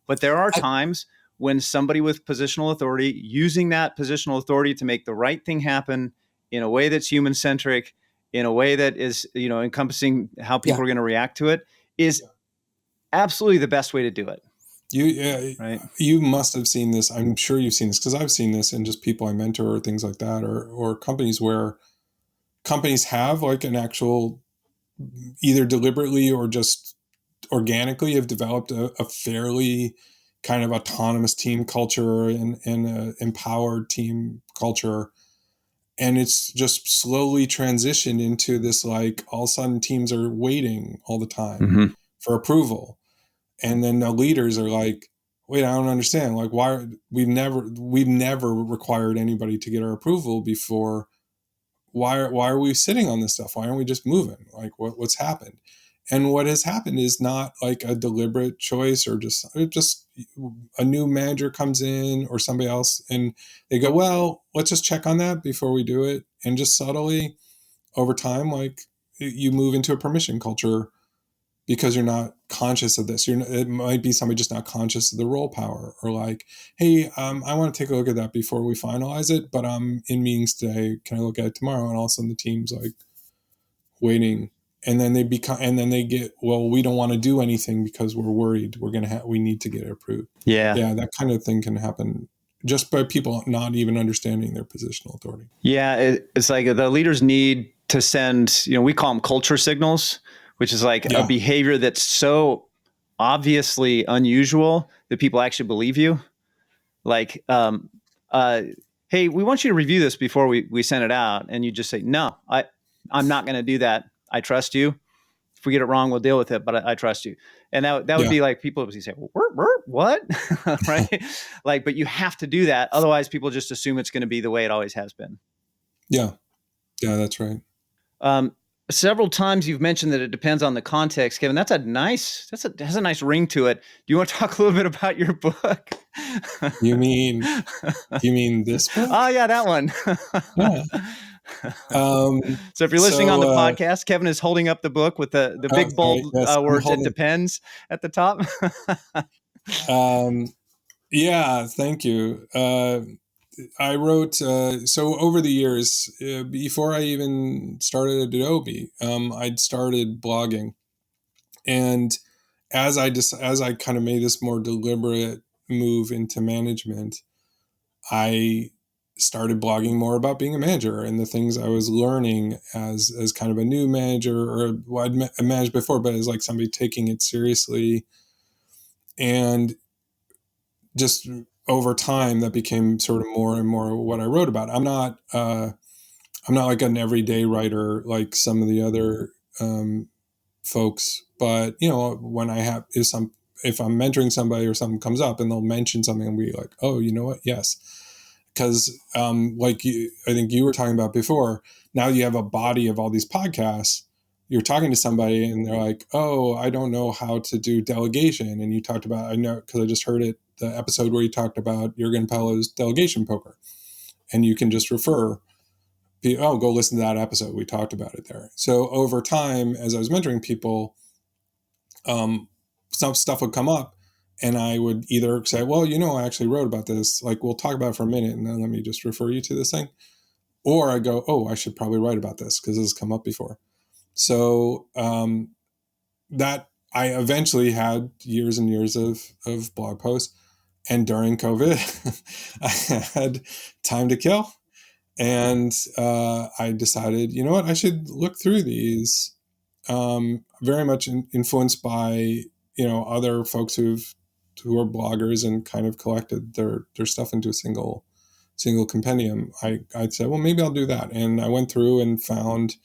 But there are times when somebody with positional authority using that positional authority to make the right thing happen in a way that's human centric, in a way that is, encompassing how people are going to react to it, is absolutely the best way to do it. Right? You must have seen this. I'm sure you've seen this, because I've seen this in just people I mentor or things like that, or companies where companies have like an actual, either deliberately or just organically, have developed a fairly kind of autonomous team culture and a empowered team culture. And it's just slowly transitioned into this, like, all of a sudden teams are waiting all the time for approval. And then the leaders are like, wait, I don't understand. Like, why we've never required anybody to get our approval before. Why are we sitting on this stuff? Why aren't we just moving? Like, what's happened? And what has happened is not like a deliberate choice, or just a new manager comes in or somebody else and they go, well, let's just check on that before we do it. And just subtly over time, like, you move into a permission culture because you're not conscious of this. It might be somebody just not conscious of the role power, or like, hey, I want to take a look at that before we finalize it, but I'm in meetings today. Can I look at it tomorrow? And all of a sudden the team's like waiting. And then they get, well, we don't want to do anything because we're worried we need to get it approved. Yeah. That kind of thing can happen just by people not even understanding their positional authority. Yeah. It's like the leaders need to send, we call them culture signals, which is like a behavior that's so obviously unusual that people actually believe you. Like, hey, we want you to review this before we send it out. And you just say, no, I'm not going to do that. I trust you. If we get it wrong, we'll deal with it, but I trust you. And that would be like, people would say, what? Right? Like, but you have to do that. Otherwise people just assume it's going to be the way it always has been. Yeah. Yeah, that's right. Several times you've mentioned that it depends on the context, Kevin. That's has a nice ring to it. Do you want to talk a little bit about your book? You mean this book? Oh yeah, that one. Yeah. So if you're listening on the podcast, Kevin is holding up the book with the big bold words, "It depends" at the top. Yeah, thank you. I wrote, so over the years, before I even started at Adobe, I'd started blogging. And as I kind of made this more deliberate move into management, I started blogging more about being a manager and the things I was learning as kind of a new manager, or I'd managed before, but as like somebody taking it seriously. And just over time, that became sort of more and more what I wrote about. I'm not like an everyday writer like some of the other folks, but when if I'm mentoring somebody or something comes up and they'll mention something and be like, oh, you know what? Yes. Because I think you were talking about before, now you have a body of all these podcasts. You're talking to somebody and they're like, oh, I don't know how to do delegation. And you talked about, I know because I just heard it, the episode where you talked about Jürgen Pello's delegation poker. And you can just refer, go listen to that episode. We talked about it there. So over time, as I was mentoring people, some stuff would come up. And I would either say, well, I actually wrote about this. Like, we'll talk about it for a minute and then let me just refer you to this thing. Or I go, oh, I should probably write about this because this has come up before. So that I eventually had years and years of blog posts. And during COVID, I had time to kill. And I decided, you know what, I should look through these, very much influenced by, other folks who are bloggers and kind of collected their stuff into a single compendium. I'd said, well, maybe I'll do that. And I went through and found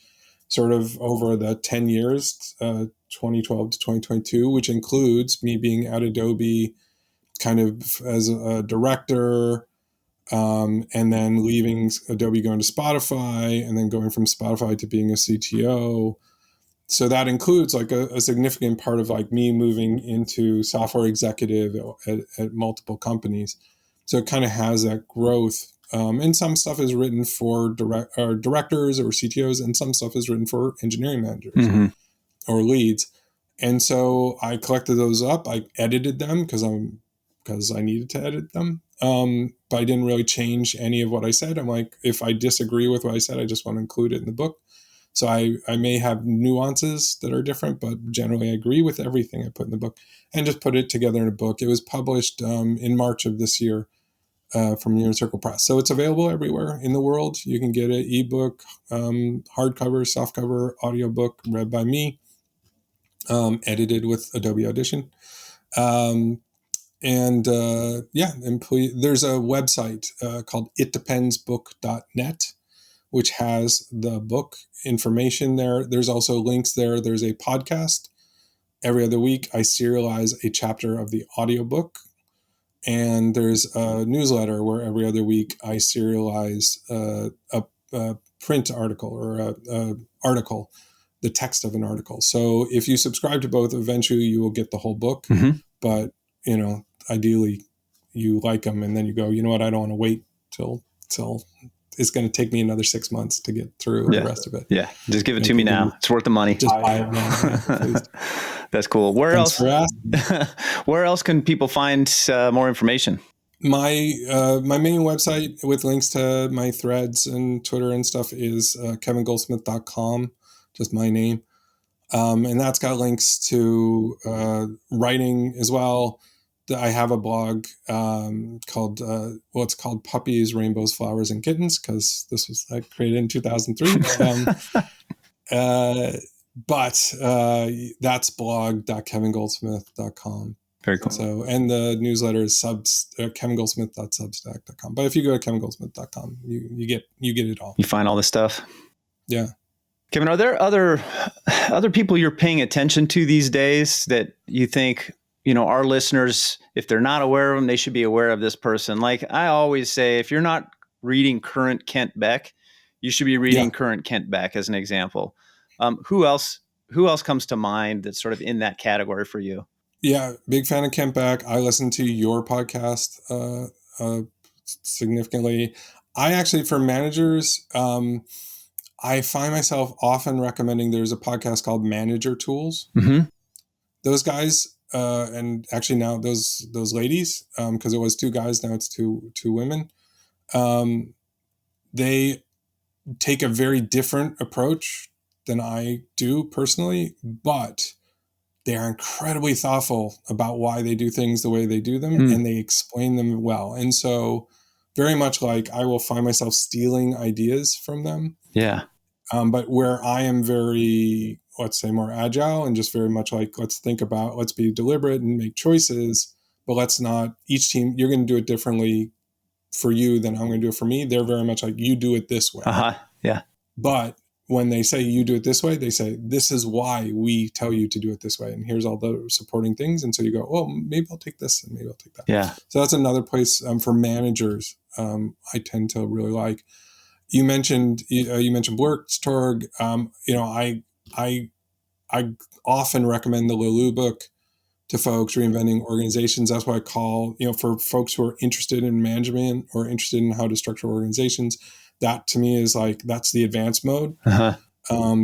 sort of over the 10 years, 2012 to 2022, which includes me being at Adobe kind of as a director, and then leaving Adobe, going to Spotify, and then going from Spotify to being a CTO. So that includes like a significant part of like me moving into software executive at multiple companies. So it kind of has that growth. And some stuff is written for directors or CTOs, and some stuff is written for engineering managers or leads. And so I collected those up. I edited them because I'm because I needed to edit them. But I didn't really change any of what I said. I'm like, if I disagree with what I said, I just want to include it in the book. So I may have nuances that are different, but generally I agree with everything I put in the book, and just put it together in a book. It was published in March of this year from Union Circle Press. So it's available everywhere in the world. You can get it, ebook, hardcover, softcover, audiobook, read by me, edited with Adobe Audition. There's a website called itdependsbook.net, which has the book information there. There's also links there. There's a podcast. Every other week, I serialize a chapter of the audiobook. And there's a newsletter where every other week I serialize a print article or a article, the text of an article. So if you subscribe to both, eventually you will get the whole book. Mm-hmm. But, ideally you like them, and then you go, you know what, I don't want to wait till it's going to take me another 6 months to get through the rest of it. Yeah. Just give it to me now. It's worth the money. Just buy it now. That's cool. Thanks Where else can people find more information? My main website with links to my threads and Twitter and stuff is kevingoldsmith.com, just my name. And that's got links to writing as well. I have a blog called it's called Puppies, Rainbows, Flowers, and Kittens, because this was created in 2003. But that's blog.kevingoldsmith.com. Very cool. So, and the newsletter is kevingoldsmith.substack.com. But if you go to kevingoldsmith.com, you get it all. You find all this stuff. Yeah. Kevin, are there other people you're paying attention to these days that you think, our listeners, if they're not aware of them, they should be aware of this person? Like I always say, if you're not reading current Kent Beck, you should be reading current Kent Beck as an example. Who else comes to mind that's sort of in that category for you? Yeah, big fan of Kent Beck. I listen to your podcast significantly. I actually, for managers, I find myself often recommending, there's a podcast called Manager Tools. Mm-hmm. Those guys, and actually now those ladies, because it was 2 guys, now it's two women. They take a very different approach than I do personally, but they are incredibly thoughtful about why they do things the way they do them, and they explain them well. And so very much like I will find myself stealing ideas from them. Yeah. But where I am very, let's say, more agile and just very much like, let's be deliberate and make choices, but let's not, each team, you're going to do it differently for you than I'm going to do it for me. They're very much like, you do it this way. Yeah. But when they say you do it this way, they say, this is why we tell you to do it this way. And here's all the supporting things. And so you go, oh, maybe I'll take this and maybe I'll take that. Yeah. So that's another place for managers I tend to really like. You mentioned Blurkstorg. I often recommend the Lulu book to folks, Reinventing Organizations. That's what I call, for folks who are interested in management or interested in how to structure organizations. That to me is like, that's the advanced mode. Uh-huh.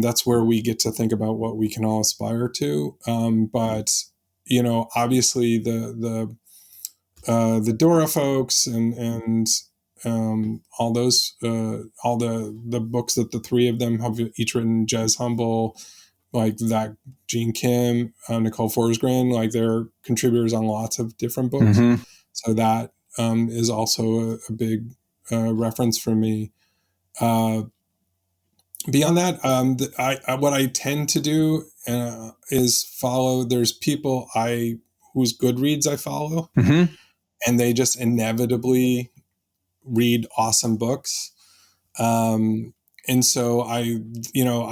That's where we get to think about what we can all aspire to. But obviously the Dora folks and all those, all the books that the 3 of them have each written, Jez Humble, like that, Gene Kim, Nicole Forsgren, like they're contributors on lots of different books. Mm-hmm. So that is also a big reference for me. Beyond that, what I tend to do is follow. There's people whose Goodreads I follow, mm-hmm. and they just inevitably read awesome books. And so I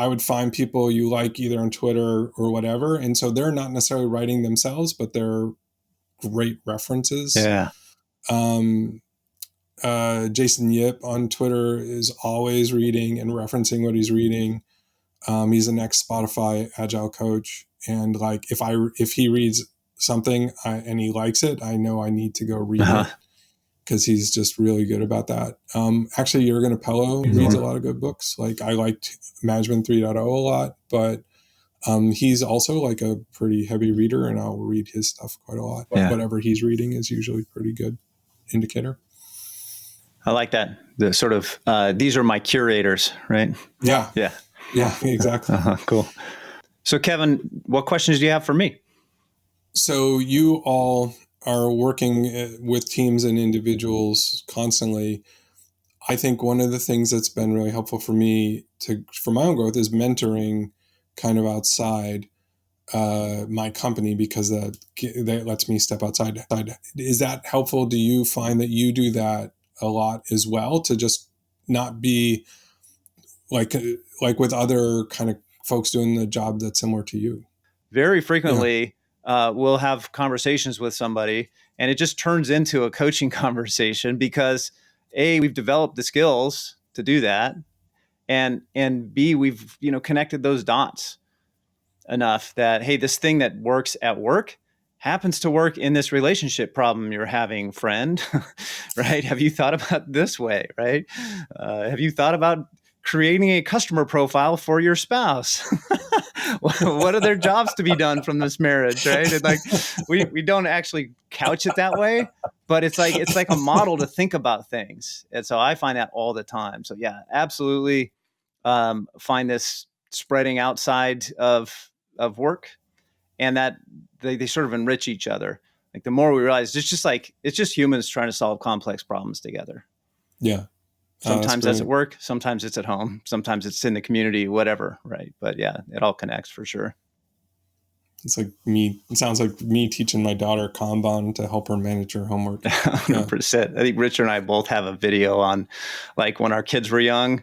would find people you like either on Twitter or whatever, and so they're not necessarily writing themselves, but they're great references. Yeah. Jason Yip on Twitter is always reading and referencing what he's reading. He's an ex-Spotify Agile coach. And like, if he reads something and he likes it, I know I need to go read it, because he's just really good about that. Actually, Jürgen Apello reads a lot of good books. Like I liked Management 3.0 a lot, but He's also like a pretty heavy reader, and I'll read his stuff quite a lot. Yeah. Whatever he's reading is usually a pretty good indicator. I like that. The sort of, these are my curators, right? Yeah. Yeah. Yeah, exactly. Cool. So Kevin, what questions do you have for me? So you all are working with teams and individuals constantly. I think one of the things that's been really helpful for me for my own growth is mentoring kind of outside my company, because that lets me step outside. Is that helpful? Do you find that you do that a lot as well, to just not be like with other kind of folks doing the job that's similar to you? Very frequently, we'll have conversations with somebody and it just turns into a coaching conversation because A, we've developed the skills to do that. And B, we've, connected those dots enough that, hey, this thing that works at work happens to work in this relationship problem you're having, friend, right? Have you thought about this way, right? Have you thought about creating a customer profile for your spouse? What are their jobs to be done from this marriage, right? And like, we don't actually couch it that way, but it's like a model to think about things. And so I find that all the time. So yeah, absolutely, find this spreading outside of work, and that they sort of enrich each other. Like the more we realize it's just humans trying to solve complex problems together. Yeah. Sometimes that's at work, sometimes it's at home, sometimes it's in the community, whatever, right? But yeah, it all connects for sure. It's like me. It sounds like me teaching my daughter Kanban to help her manage her homework. 100%. I think Richard and I both have a video on, like, when our kids were young,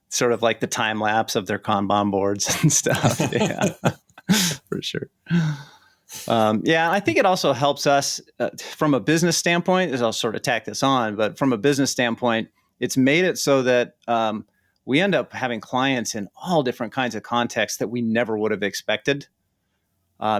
sort of like the time lapse of their Kanban boards and stuff. Yeah, for sure. I think it also helps us from a business standpoint, as I'll sort of tack this on, but from a business standpoint, it's made it so that we end up having clients in all different kinds of contexts that we never would have expected.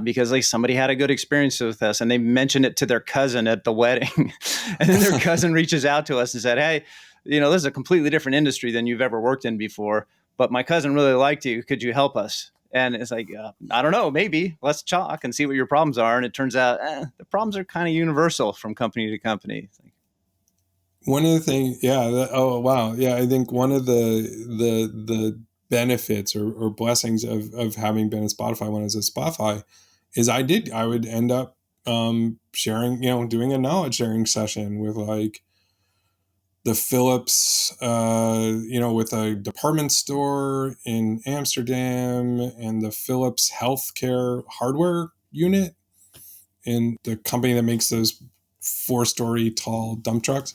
Because like somebody had a good experience with us and they mentioned it to their cousin at the wedding. And then their cousin reaches out to us and said, hey, this is a completely different industry than you've ever worked in before, but my cousin really liked you. Could you help us? And it's like, I don't know, maybe let's talk and see what your problems are. And it turns out the problems are kind of universal from company to company. It's like, one of the things, oh, wow. Yeah. I think one of the benefits or blessings of having been at Spotify when I was at Spotify is I would end up sharing, doing a knowledge sharing session with like the Philips, with a department store in Amsterdam and the Philips healthcare hardware unit and the company that makes those 4-story tall dump trucks.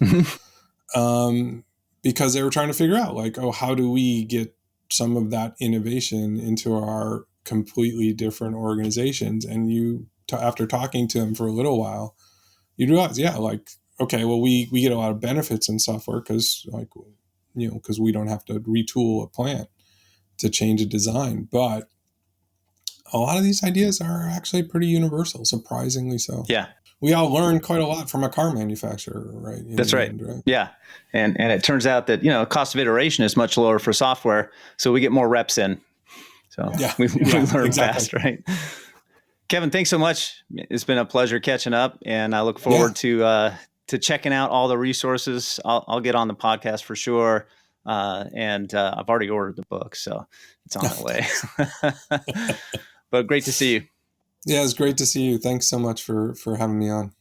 Because they were trying to figure out like, oh, how do we get some of that innovation into our completely different organizations? And after talking to them for a little while, you realize, okay, well, we get a lot of benefits in software because we don't have to retool a plant to change a design. But a lot of these ideas are actually pretty universal, surprisingly so. Yeah. We all learn quite a lot from a car manufacturer, right? That's right. Right. Yeah. And it turns out that, cost of iteration is much lower for software. So we get more reps in. So we learn fast, right? Kevin, thanks so much. It's been a pleasure catching up, and I look forward to checking out all the resources. I'll get on the podcast for sure. And I've already ordered the book, so it's on the way. But great to see you. Yeah, it's great to see you. Thanks so much for having me on.